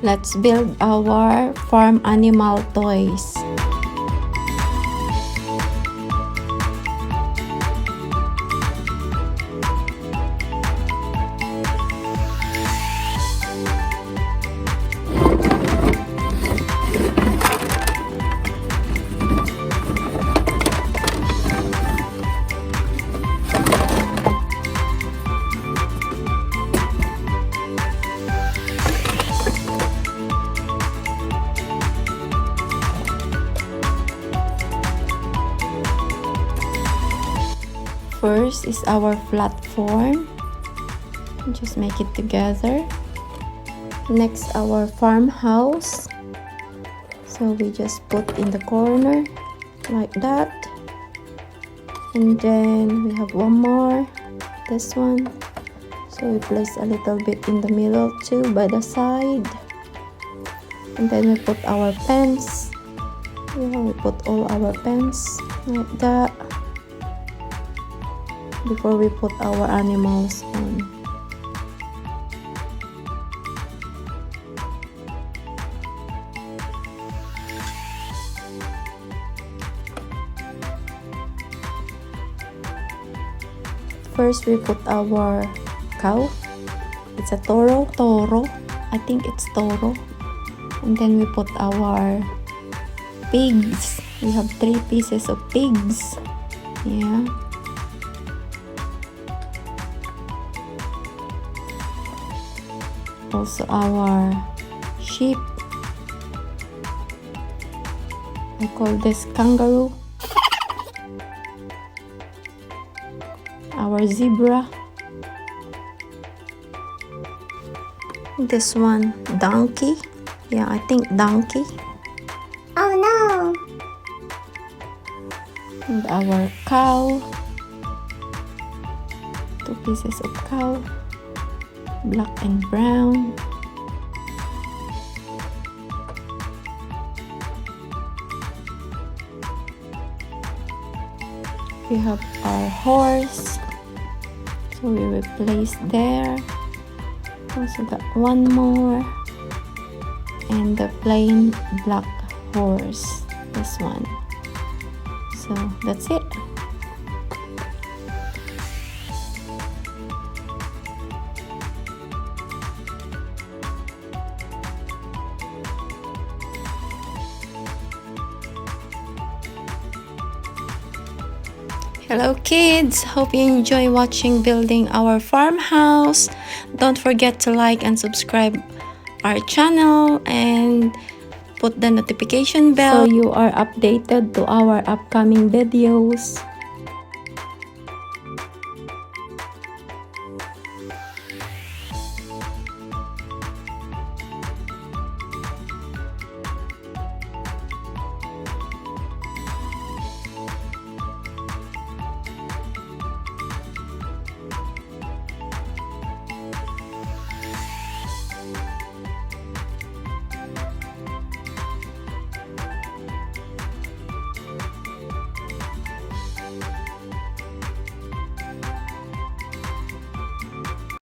Let's build our farm animal toys. First is our platform. Just make it together. Next, our farmhouse. So we just put in the corner like that. And then we have one more, this one. So we place a little bit in the middle too by the side. And then we put our pens. Yeah, we put all our pens like that before we put our animals on. First we put our cow. It's a toro. I think it's toro. And then we put our pigs. We have 3 pieces of pigs. Yeah. Also our sheep. I call this kangaroo. Our zebra. This one, donkey. Yeah, I think donkey. Oh no! And our cow. 2 pieces of cow. Black and brown. We have our horse. So we will place there. Also got one more. And the plain black horse. This one. So that's it. Hello kids, hope you enjoy watching building our farmhouse. Don't forget to like and subscribe our channel and put the notification bell so you are updated to our upcoming videos.